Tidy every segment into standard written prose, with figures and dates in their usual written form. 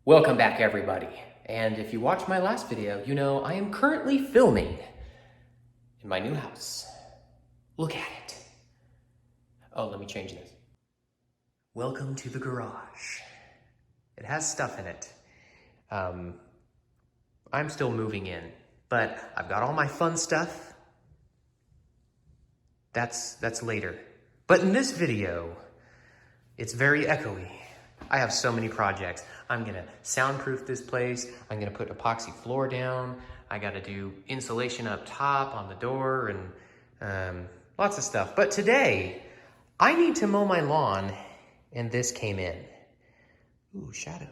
Welcome back, everybody. And if you watched my last video, you know I am currently filming in my new house. Look at it. Oh, let me change this. Welcome to the garage. It has stuff in it. I'm still moving in, but I've got all my fun stuff. That's later. But in this video, it's very echoey. I have so many projects. I'm gonna soundproof this place. I'm gonna put epoxy floor down. I gotta do insulation up top on the door and lots of stuff. But today, I need to mow my lawn, and this came in. Ooh, shadow.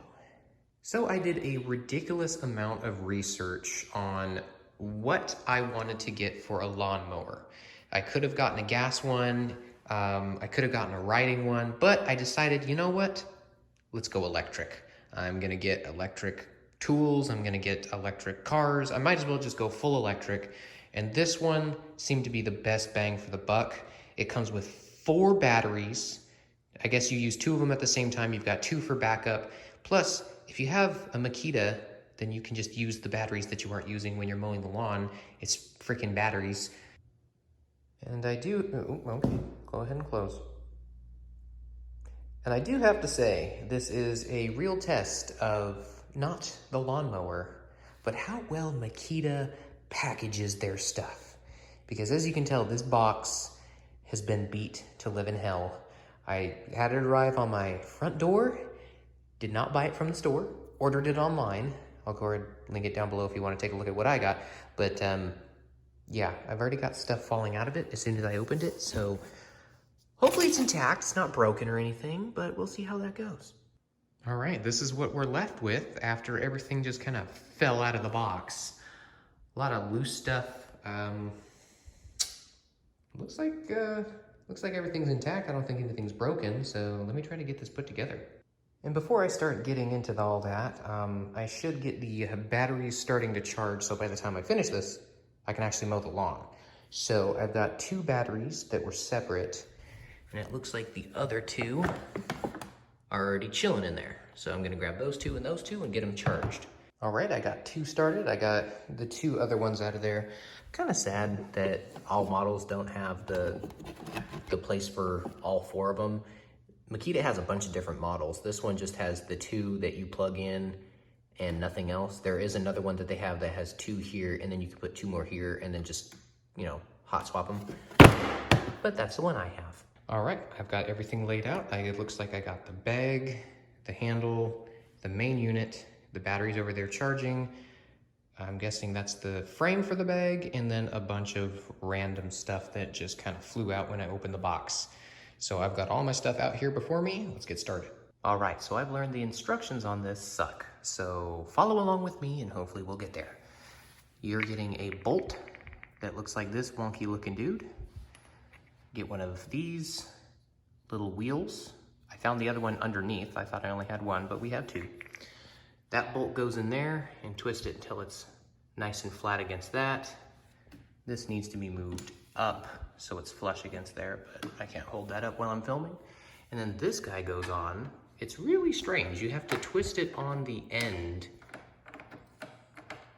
So I did a ridiculous amount of research on what I wanted to get for a lawnmower. I could have gotten a gas one, I could have gotten a riding one, but I decided, you know what? Let's go electric. I'm gonna get electric tools, I'm gonna get electric cars. I might as well just go full electric. And this one seemed to be the best bang for the buck. It comes with 4 batteries. I guess you use 2 of them at the same time. You've got 2 for backup. Plus, if you have a Makita, then you can just use the batteries that you aren't using when you're mowing the lawn. It's freaking batteries. And I do, okay, go ahead and close. And I do have to say, this is a real test of not the lawnmower, but how well Makita packages their stuff. Because as you can tell, this box has been beat to live in hell. I had it arrive on my front door, did not buy it from the store, ordered it online. I'll go ahead and link it down below if you want to take a look at what I got. But yeah, I've already got stuff falling out of it as soon as I opened it, so hopefully it's intact, it's not broken or anything, but we'll see how that goes. All right, this is what we're left with after everything just kind of fell out of the box. A lot of loose stuff. Looks like everything's intact. I don't think anything's broken, so let me try to get this put together. And before I start getting into all that, I should get the batteries starting to charge, so by the time I finish this, I can actually mow the lawn. So I've got 2 batteries that were separate, and it looks like the other 2 are already chilling in there. So I'm gonna grab those 2 and those 2 and get them charged. All right, I got 2 started. I got the 2 other ones out of there. Kind of sad that all models don't have the place for all 4 of them. Makita has a bunch of different models. This one just has the 2 that you plug in and nothing else. There is another one that they have that has 2 here, and then you can put 2 more here and then just, you know, hot swap them. But that's the one I have. All right, I've got everything laid out. It looks like I got the bag, the handle, the main unit, the batteries over there charging. I'm guessing that's the frame for the bag, and then a bunch of random stuff that just kind of flew out when I opened the box. So I've got all my stuff out here before me. Let's get started. All right, so I've learned the instructions on this suck. So follow along with me and hopefully we'll get there. You're getting a bolt that looks like this wonky looking dude. Get one of these little wheels. I found the other one underneath. I thought I only had one, but we have 2. That bolt goes in there and twist it until it's nice and flat against that. This needs to be moved up so it's flush against there, but I can't hold that up while I'm filming. And then this guy goes on. It's really strange. You have to twist it on the end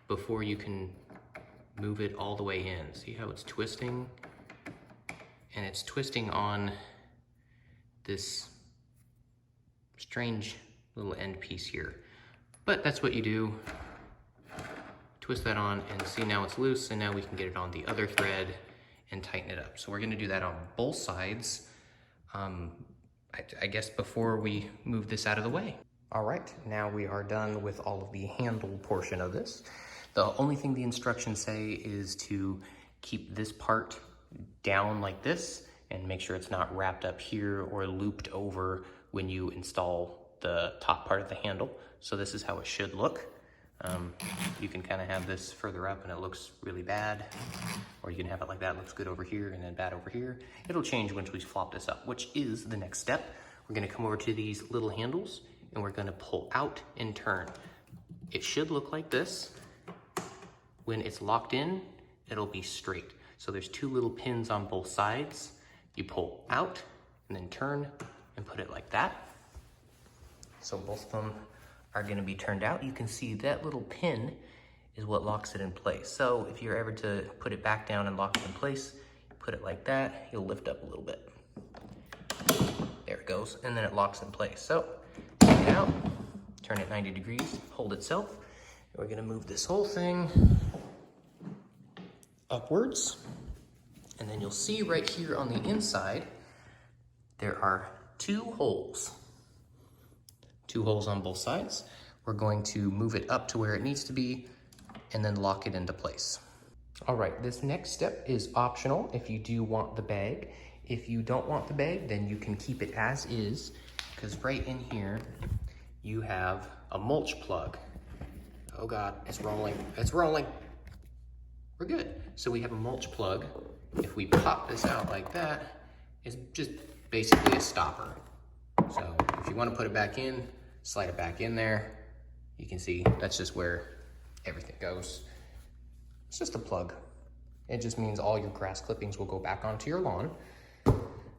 before you can move it all the way in. See how it's twisting? And it's twisting on this strange little end piece here. But that's what you do. Twist that on and see, now it's loose, and now we can get it on the other thread and tighten it up. So we're gonna do that on both sides. I guess before we move this out of the way. All right, now we are done with all of the handle portion of this. The only thing the instructions say is to keep this part down like this and make sure it's not wrapped up here or looped over when you install the top part of the handle. So this is how it should look. You can kind of have this further up and it looks really bad, or you can have it like that, looks good over here and then bad over here. It'll change once we flop this up, which is the next step. We're gonna come over to these little handles and we're gonna pull out and turn. It should look like this. When it's locked in, it'll be straight. So there's 2 little pins on both sides. You pull out and then turn and put it like that. So both of them are gonna be turned out. You can see that little pin is what locks it in place. So if you're ever to put it back down and lock it in place, put it like that, you'll lift up a little bit. There it goes, and then it locks in place. So take it out, turn it 90 degrees, hold itself. We're gonna move this whole thing upwards. And then you'll see right here on the inside, there are two holes. Two holes on both sides. We're going to move it up to where it needs to be and then lock it into place. All right, this next step is optional if you do want the bag. If you don't want the bag, then you can keep it as is, because right in here, you have a mulch plug. Oh God, it's rolling, it's rolling. We're good. So we have a mulch plug. If we pop this out like that, it's just basically a stopper. So if you want to put it back in, slide it back in there. You can see that's just where everything goes. It's just a plug. It just means all your grass clippings will go back onto your lawn.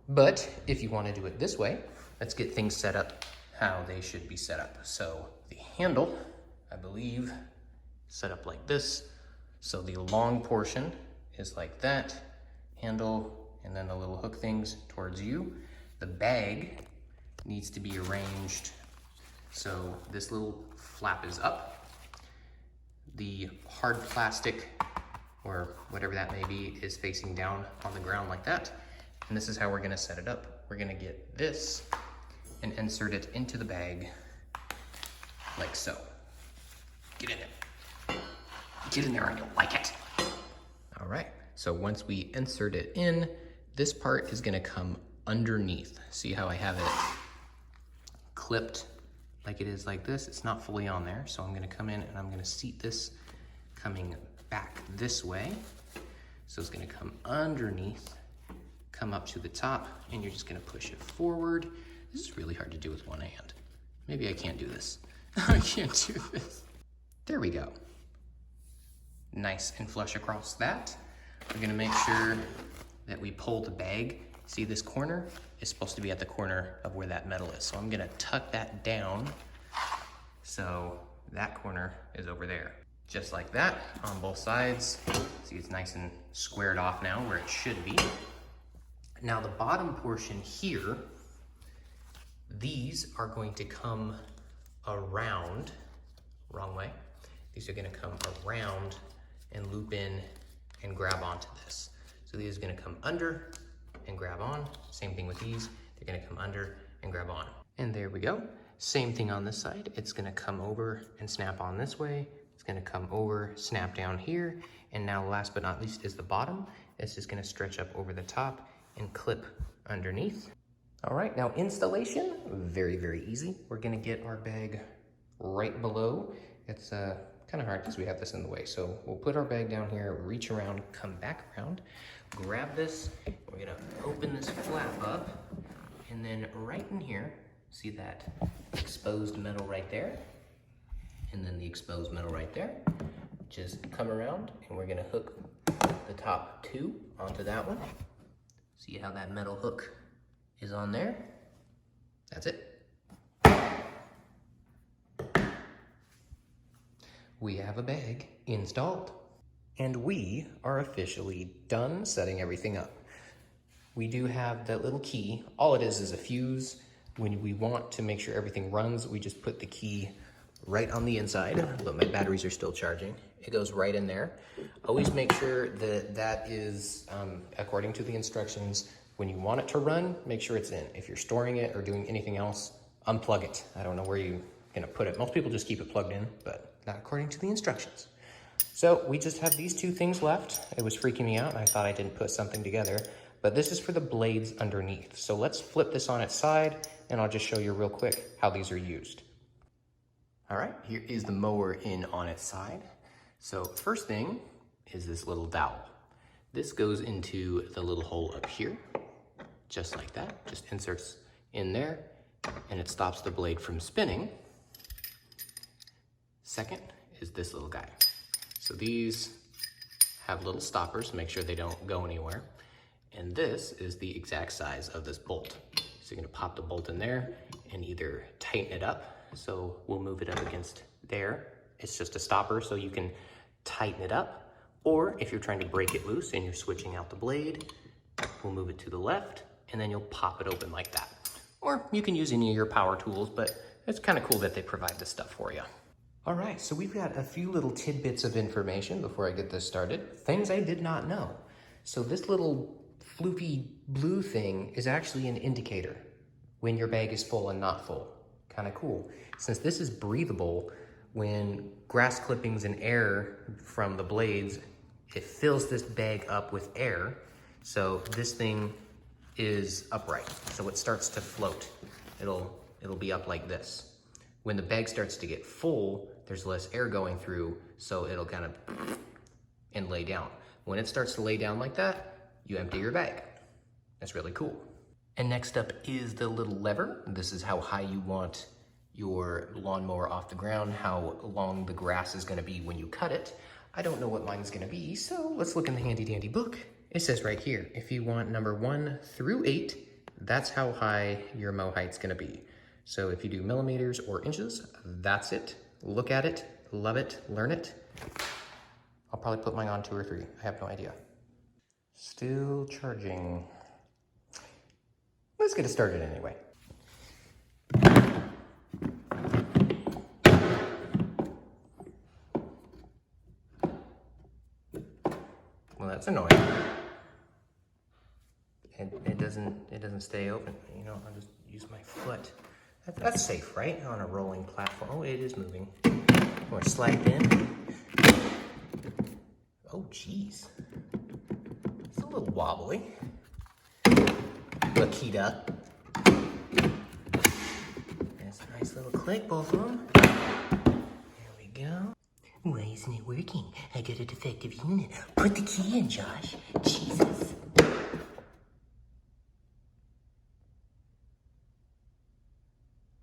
But if you want to do it this way, let's get things set up how they should be set up. So the handle, I believe, set up like this. So the long portion is like that, handle, and then the little hook things towards you. The bag needs to be arranged so this little flap is up. The hard plastic, or whatever that may be, is facing down on the ground like that. And this is how we're gonna set it up. We're gonna get this and insert it into the bag like so. Get in there. Get in there and you'll like it. All right, so once we insert it in, this part is gonna come underneath. See how I have it clipped like it is like this? It's not fully on there, so I'm gonna come in and I'm gonna seat this coming back this way. So it's gonna come underneath, come up to the top, and you're just gonna push it forward. This is really hard to do with one hand. Maybe I can't do this. I can't do this. There we go. Nice and flush across that. We're gonna make sure that we pull the bag. See this corner? It's supposed to be at the corner of where that metal is. So I'm gonna tuck that down so that corner is over there. Just like that on both sides. See, it's nice and squared off now where it should be. Now the bottom portion here, these are going to come around, wrong way. These are gonna come around and loop in and grab onto this. So these are gonna come under and grab on. Same thing with these. They're gonna come under and grab on. And there we go. Same thing on this side. It's gonna come over and snap on this way. It's gonna come over, snap down here. And now last but not least is the bottom. It's just gonna stretch up over the top and clip underneath. All right, now installation, very, very easy. We're gonna get our bag right below. It's kind of hard because we have this in the way. So we'll put our bag down here, reach around, come back around, grab this. We're gonna open this flap up, and then right in here, see that exposed metal right there? And then the exposed metal right there. Just come around and we're gonna hook the top two onto that one. See how that metal hook is on there? That's it. We have a bag installed. And we are officially done setting everything up. We do have that little key. All it is a fuse. When we want to make sure everything runs, we just put the key right on the inside, but my batteries are still charging. It goes right in there. Always make sure that that is according to the instructions. When you want it to run, make sure it's in. If you're storing it or doing anything else, unplug it. I don't know where you're gonna put it. Most people just keep it plugged in, but not according to the instructions. So we just have these two things left. It was freaking me out. I thought I didn't put something together, but this is for the blades underneath. So let's flip this on its side and I'll just show you real quick how these are used. All right, here is the mower in on its side. So first thing is this little dowel. This goes into the little hole up here, just like that. Just inserts in there and it stops the blade from spinning. Second is this little guy. So these have little stoppers to make sure they don't go anywhere. And this is the exact size of this bolt. So you're gonna pop the bolt in there and either tighten it up So we'll move it up against there. It's just a stopper so you can tighten it up. Or if you're trying to break it loose and you're switching out the blade, we'll move it to the left and then you'll pop it open like that. Or you can use any of your power tools, but it's kind of cool that they provide this stuff for you. All right, so we've got a few little tidbits of information before I get this started. Things I did not know. So this little floopy blue thing is actually an indicator when your bag is full and not full. Kind of cool. Since this is breathable, when grass clippings and air from the blades, it fills this bag up with air. So this thing is upright. So it starts to float. It'll be up like this. When the bag starts to get full, there's less air going through, so it'll kind of and lay down. When it starts to lay down like that, you empty your bag. That's really cool. And next up is the little lever. This is how high you want your lawnmower off the ground, how long the grass is gonna be when you cut it. I don't know what mine's gonna be, so let's look in the handy dandy book. It says right here, if you want number 1 through 8, that's how high your mow height's gonna be. So if you do millimeters or inches, that's it. Look at it, love it, learn it. I'll probably put mine on 2 or 3, I have no idea. Still charging. Let's get it started anyway. Well, that's annoying. It doesn't stay open. You know, I'll just use my foot. That's safe, right? On a rolling platform. Oh, it is moving. Or slide it in. Oh, geez. It's a little wobbly. Makita. That's a nice little click, both of them. There we go. Why isn't it working? I got a defective unit. Put the key in, Josh. Jesus.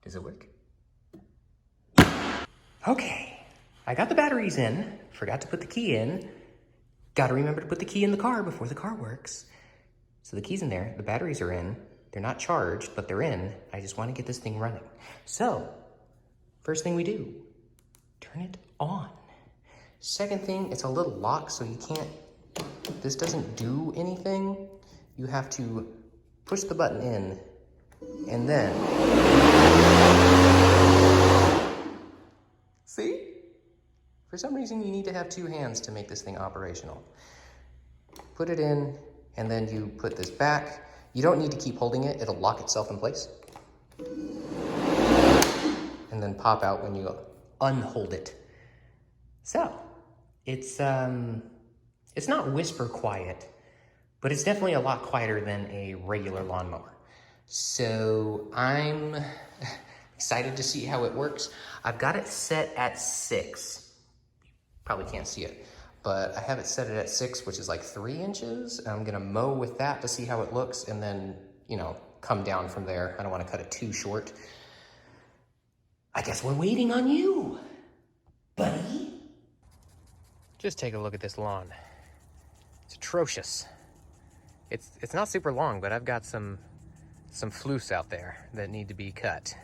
Does it work? Okay, I got the batteries in, forgot to put the key in. Gotta remember to put the key in the car before the car works. So the key's in there, the batteries are in. They're not charged, but they're in. I just wanna get this thing running. So, first thing we do, turn it on. Second thing, it's a little lock, so you can't, this doesn't do anything. You have to push the button in, and then, see? For some reason, you need to have 2 hands to make this thing operational. Put it in, and then you put this back. You don't need to keep holding it. It'll lock itself in place. And then pop out when you unhold it. So, it's not whisper quiet, but it's definitely a lot quieter than a regular lawnmower. So I'm excited to see how it works. I've got it set at 6. Probably can't see it, but I have it set at 6, which is like 3 inches. I'm gonna mow with that to see how it looks and then, you know, come down from there. I don't wanna cut it too short. I guess we're waiting on you, buddy. Just take a look at this lawn. It's atrocious. It's not super long, but I've got some floofs out there that need to be cut.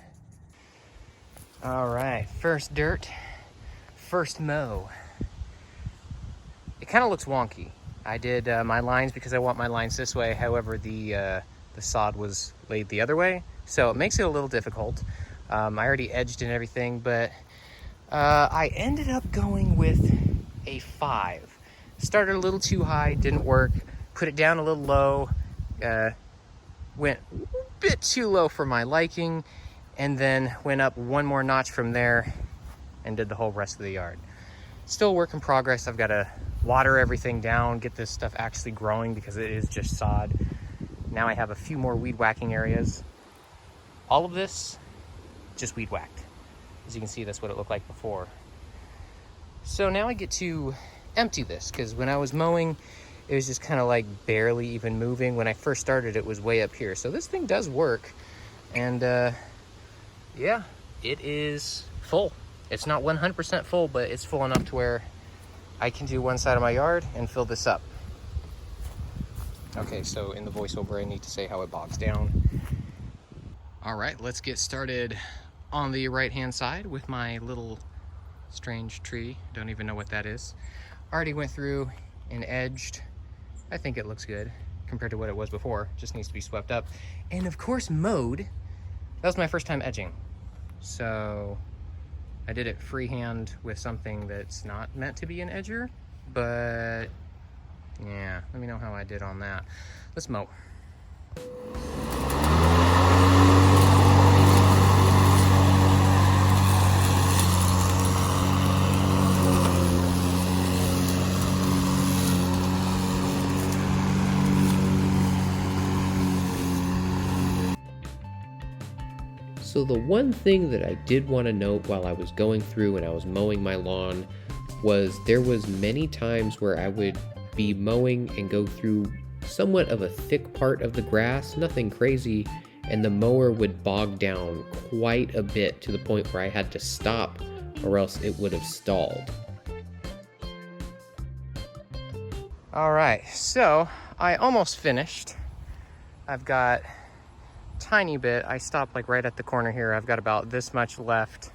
All right, first dirt, first mow. It kind of looks wonky. I did my lines because I want my lines this way. However, the sod was laid the other way, so it makes it a little difficult. I already edged and everything, but I ended up going with a 5. Started a little too high, didn't work. Put it down a little low. Went a bit too low for my liking, and then went up 1 more notch from there and did the whole rest of the yard. Still a work in progress. I've got to water everything down, get this stuff actually growing because it is just sod. Now I have a few more weed whacking areas. All of this, just weed whacked. As you can see, that's what it looked like before. So now I get to empty this because when I was mowing, it was just kind of like barely even moving. When I first started, it was way up here. So this thing does work. And yeah, it is full. It's not 100% full, but it's full enough to where I can do one side of my yard and fill this up. Okay, so in the voiceover, I need to say how it bogs down. All right, let's get started on the right-hand side with my little strange tree. Don't even know what that is. Already went through and edged. I think it looks good compared to what it was before. Just needs to be swept up. And of course, mowed. That was my first time edging. So I did it freehand with something that's not meant to be an edger, but yeah, let me know how I did on that. Let's mow. So the one thing that I did want to note while I was going through and I was mowing my lawn was there was many times where I would be mowing and go through somewhat of a thick part of the grass, nothing crazy, and the mower would bog down quite a bit to the point where I had to stop or else it would have stalled. All right, so I almost finished. I've got tiny bit. I stopped like right at the corner here. I've got about this much left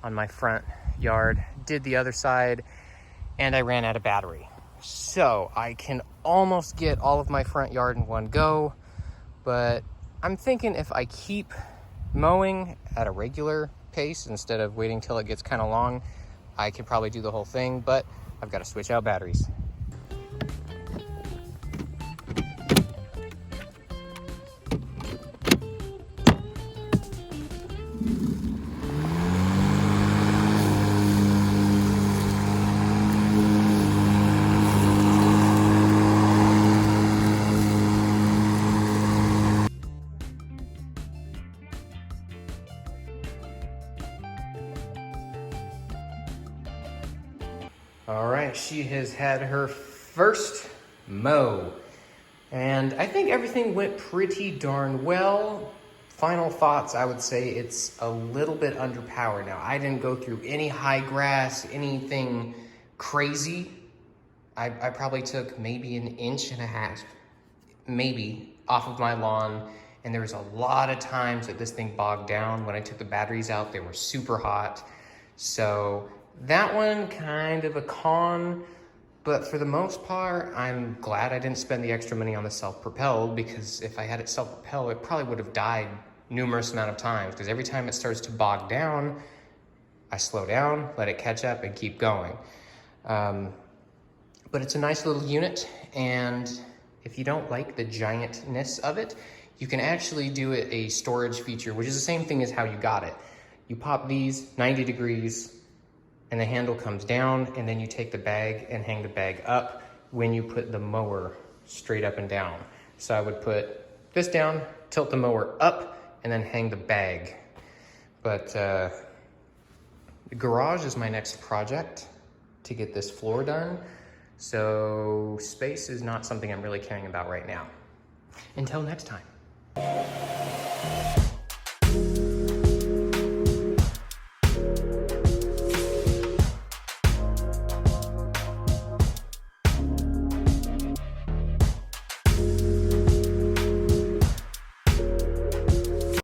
on my front yard. Did the other side and I ran out of battery. So I can almost get all of my front yard in one go, but I'm thinking if I keep mowing at a regular pace instead of waiting till it gets kind of long, I could probably do the whole thing, but I've got to switch out batteries. All right, she has had her first mow, and I think everything went pretty darn well. Final thoughts, I would say it's a little bit underpowered. Now, I didn't go through any high grass, anything crazy. I probably took maybe 1.5 inches, maybe, off of my lawn, and there was a lot of times that this thing bogged down. When I took the batteries out, they were super hot. So that one, kind of a con, but for the most part, I'm glad I didn't spend the extra money on the self-propelled, because if I had it self-propelled, it probably would have died numerous amount of times, because every time it starts to bog down, I slow down, let it catch up, and keep going. But it's a nice little unit, and if you don't like the giantness of it, you can actually do it a storage feature, which is the same thing as how you got it. You pop these 90 degrees, and the handle comes down, and then you take the bag and hang the bag up when you put the mower straight up and down. So I would put this down, tilt the mower up, and then hang the bag. But the garage is my next project to get this floor done. So space is not something I'm really caring about right now. Until next time.